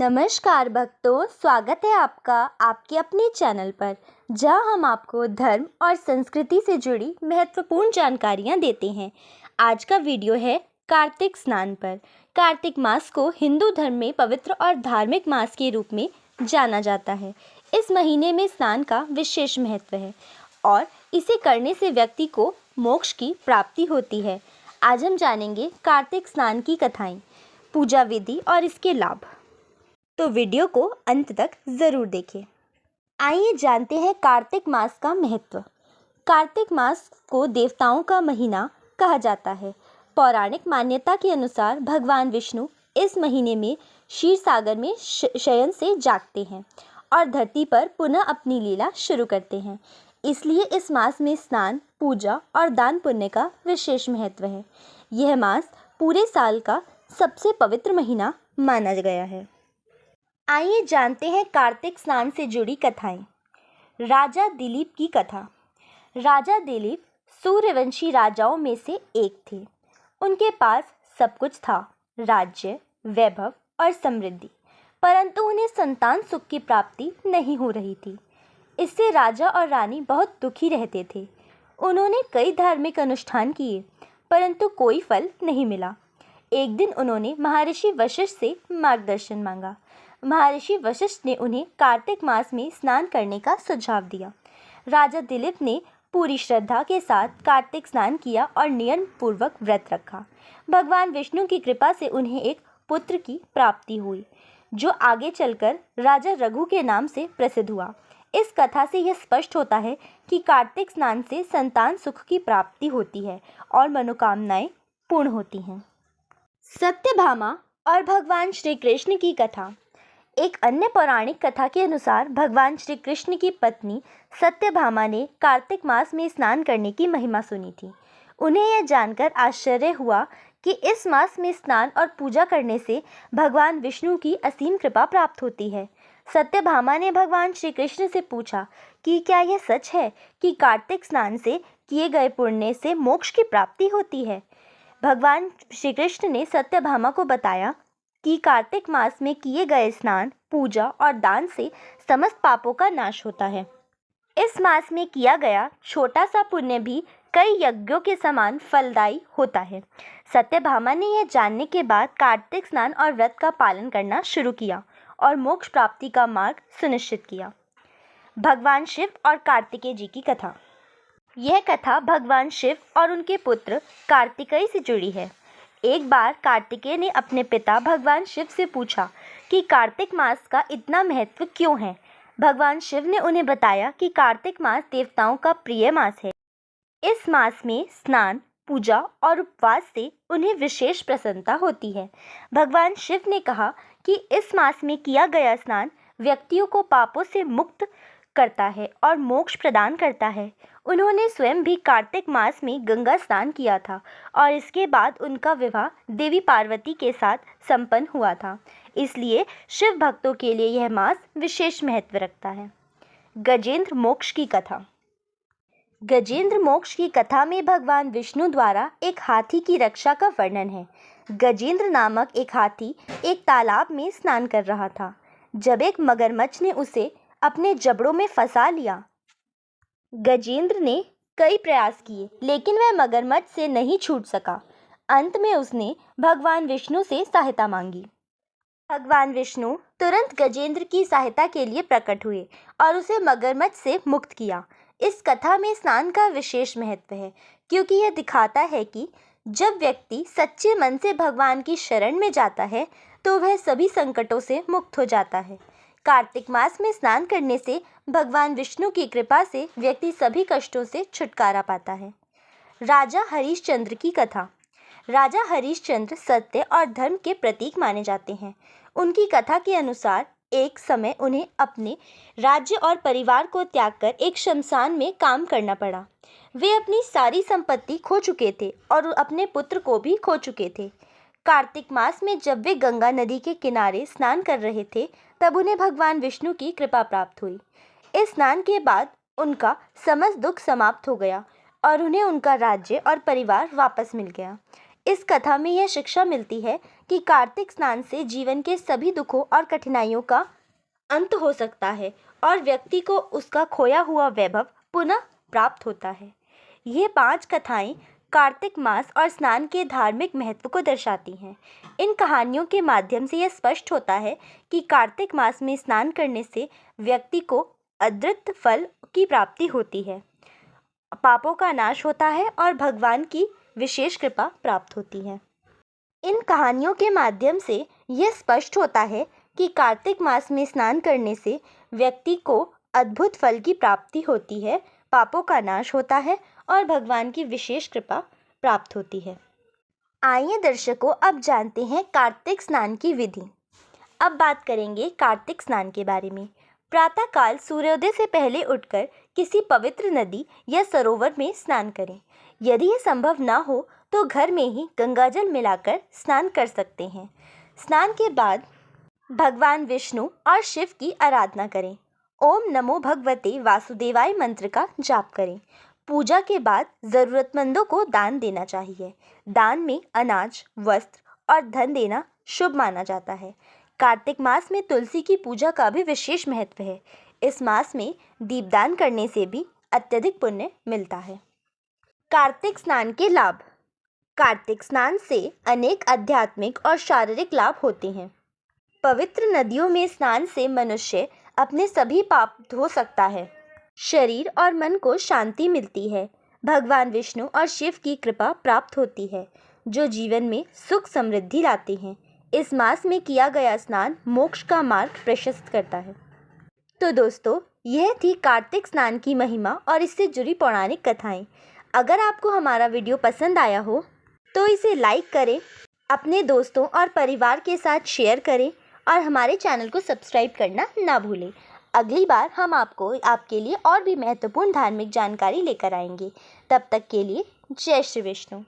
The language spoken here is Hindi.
नमस्कार भक्तों, स्वागत है आपका आपके अपने चैनल पर, जहां हम आपको धर्म और संस्कृति से जुड़ी महत्वपूर्ण जानकारियां देते हैं। आज का वीडियो है कार्तिक स्नान पर। कार्तिक मास को हिंदू धर्म में पवित्र और धार्मिक मास के रूप में जाना जाता है। इस महीने में स्नान का विशेष महत्व है और इसे करने से व्यक्ति को मोक्ष की प्राप्ति होती है। आज हम जानेंगे कार्तिक स्नान की कथाएं, पूजा विधि और इसके लाभ। तो वीडियो को अंत तक ज़रूर देखें। आइए जानते हैं कार्तिक मास का महत्व। कार्तिक मास को देवताओं का महीना कहा जाता है। पौराणिक मान्यता के अनुसार भगवान विष्णु इस महीने में क्षीर सागर में शयन से जागते हैं और धरती पर पुनः अपनी लीला शुरू करते हैं। इसलिए इस मास में स्नान, पूजा और दान पुण्य का विशेष महत्व है। यह मास पूरे साल का सबसे पवित्र महीना माना गया है। आइए जानते हैं कार्तिक स्नान से जुड़ी कथाएं। राजा दिलीप की कथा। राजा दिलीप सूर्यवंशी राजाओं में से एक थे। उनके पास सब कुछ था, राज्य, वैभव और समृद्धि, परंतु उन्हें संतान सुख की प्राप्ति नहीं हो रही थी। इससे राजा और रानी बहुत दुखी रहते थे। उन्होंने कई धार्मिक अनुष्ठान किए, परंतु कोई फल नहीं मिला। एक दिन उन्होंने महर्षि वशिष्ठ से मार्गदर्शन मांगा। महर्षि वशिष्ठ ने उन्हें कार्तिक मास में स्नान करने का सुझाव दिया। राजा दिलीप ने पूरी श्रद्धा के साथ कार्तिक स्नान किया और नियम पूर्वक व्रत रखा। भगवान विष्णु की कृपा से उन्हें एक पुत्र की प्राप्ति हुई, जो आगे चलकर राजा रघु के नाम से प्रसिद्ध हुआ। इस कथा से यह स्पष्ट होता है कि कार्तिक स्नान से संतान सुख की प्राप्ति होती है और मनोकामनाएं पूर्ण होती हैं। सत्यभामा और भगवान श्री कृष्ण की कथा। एक अन्य पौराणिक कथा के अनुसार भगवान श्री कृष्ण की पत्नी सत्यभामा ने कार्तिक मास में स्नान करने की महिमा सुनी थी। उन्हें यह जानकर आश्चर्य हुआ कि इस मास में स्नान और पूजा करने से भगवान विष्णु की असीम कृपा प्राप्त होती है। सत्यभामा ने भगवान श्री कृष्ण से पूछा कि क्या यह सच है कि कार्तिक स्नान से किए गए पुण्य से मोक्ष की प्राप्ति होती है। भगवान श्री कृष्ण ने सत्यभामा को बताया कि कार्तिक मास में किए गए स्नान, पूजा और दान से समस्त पापों का नाश होता है। इस मास में किया गया छोटा सा पुण्य भी कई यज्ञों के समान फलदायी होता है। सत्यभामा ने यह जानने के बाद कार्तिक स्नान और व्रत का पालन करना शुरू किया और मोक्ष प्राप्ति का मार्ग सुनिश्चित किया। भगवान शिव और कार्तिकेय जी की कथा। यह कथा भगवान शिव और उनके पुत्र कार्तिकेय से जुड़ी है। एक बार कार्तिकेय ने अपने पिता भगवान शिव से पूछा कि कार्तिक मास का इतना महत्व क्यों है। भगवान शिव ने उन्हें बताया कि कार्तिक मास देवताओं का प्रिय मास है। इस मास में स्नान, पूजा और उपवास से उन्हें विशेष प्रसन्नता होती है। भगवान शिव ने कहा कि इस मास में किया गया स्नान व्यक्तियों को पापों से मुक्त करता है और मोक्ष प्रदान करता है। उन्होंने स्वयं भी कार्तिक मास में गंगा स्नान किया था और इसके बाद उनका विवाह देवी पार्वती के साथ संपन्न हुआ था। इसलिए शिव भक्तों के लिए यह मास विशेष महत्व रखता है। गजेंद्र मोक्ष की कथा। गजेंद्र मोक्ष की कथा में भगवान विष्णु द्वारा एक हाथी की रक्षा का वर्णन है। गजेंद्र नामक एक हाथी एक तालाब में स्नान कर रहा था, जब एक मगरमच्छ ने उसे अपने जबड़ों में फंसा लिया। गजेंद्र ने कई प्रयास किए, लेकिन वह मगरमच्छ से नहीं छूट सका। अंत में उसने भगवान विष्णु से सहायता मांगी। भगवान विष्णु तुरंत गजेंद्र की सहायता के लिए प्रकट हुए और उसे मगरमच्छ से मुक्त किया। इस कथा में स्नान का विशेष महत्व है, क्योंकि यह दिखाता है कि जब व्यक्ति सच्चे मन से भगवान की शरण में जाता है तो वह सभी संकटों से मुक्त हो जाता है। कार्तिक मास में स्नान करने से भगवान विष्णु की कृपा से व्यक्ति सभी कष्टों से छुटकारा पाता है। राजा हरिश्चंद्र की कथा। राजा हरिश्चंद्र सत्य और धर्म के प्रतीक माने जाते हैं। उनकी कथा के अनुसार एक समय उन्हें अपने राज्य और परिवार को त्याग कर एक शमशान में काम करना पड़ा। वे अपनी सारी संपत्ति खो चुके थे और अपने पुत्र को भी खो चुके थे। कार्तिक मास में जब वे गंगा नदी के किनारे स्नान कर रहे थे, तब उन्हें भगवान विष्णु की कृपा प्राप्त हुई। इस स्नान के बाद उनका समस्त दुख समाप्त हो गया और उन्हें उनका राज्य और परिवार वापस मिल गया। इस कथा में यह शिक्षा मिलती है कि कार्तिक स्नान से जीवन के सभी दुखों और कठिनाइयों का अंत हो सकता है और व्यक्ति को उसका खोया हुआ वैभव पुनः प्राप्त होता है। ये 5 कथाएं कार्तिक मास और स्नान के धार्मिक महत्व को दर्शाती हैं। इन कहानियों के माध्यम से यह स्पष्ट होता है कि कार्तिक मास में स्नान करने से व्यक्ति को अद्भुत फल की प्राप्ति होती है, पापों का नाश होता है और भगवान की विशेष कृपा प्राप्त होती है। इन कहानियों के माध्यम से यह स्पष्ट होता है कि कार्तिक मास में स्नान करने से व्यक्ति को अद्भुत फल की प्राप्ति होती है, पापों का नाश होता है और भगवान की विशेष कृपा प्राप्त होती है। आइए दर्शकों, अब जानते हैं कार्तिक स्नान की विधि। अब बात करेंगे कार्तिक स्नान के बारे में। प्रातःकाल सूर्योदय से पहले उठकर किसी पवित्र नदी या सरोवर में स्नान करें। यदि यह संभव ना हो तो घर में ही गंगाजल मिलाकर स्नान कर सकते हैं। स्नान के बाद भगवान विष्णु और शिव की आराधना करें। ओम नमो भगवते वासुदेवाय मंत्र का जाप करें। पूजा के बाद ज़रूरतमंदों को दान देना चाहिए। दान में अनाज, वस्त्र और धन देना शुभ माना जाता है। कार्तिक मास में तुलसी की पूजा का भी विशेष महत्व है। इस मास में दीपदान करने से भी अत्यधिक पुण्य मिलता है। कार्तिक स्नान के लाभ। कार्तिक स्नान से अनेक आध्यात्मिक और शारीरिक लाभ होते हैं। पवित्र नदियों में स्नान से मनुष्य अपने सभी पाप धो सकता है। शरीर और मन को शांति मिलती है। भगवान विष्णु और शिव की कृपा प्राप्त होती है, जो जीवन में सुख समृद्धि लाते हैं। इस मास में किया गया स्नान मोक्ष का मार्ग प्रशस्त करता है। तो दोस्तों, यह थी कार्तिक स्नान की महिमा और इससे जुड़ी पौराणिक कथाएं। अगर आपको हमारा वीडियो पसंद आया हो तो इसे लाइक करें, अपने दोस्तों और परिवार के साथ शेयर करें और हमारे चैनल को सब्सक्राइब करना ना भूलें। अगली बार हम आपके लिए और भी महत्वपूर्ण धार्मिक जानकारी लेकर आएंगे। तब तक के लिए जय श्री विष्णु।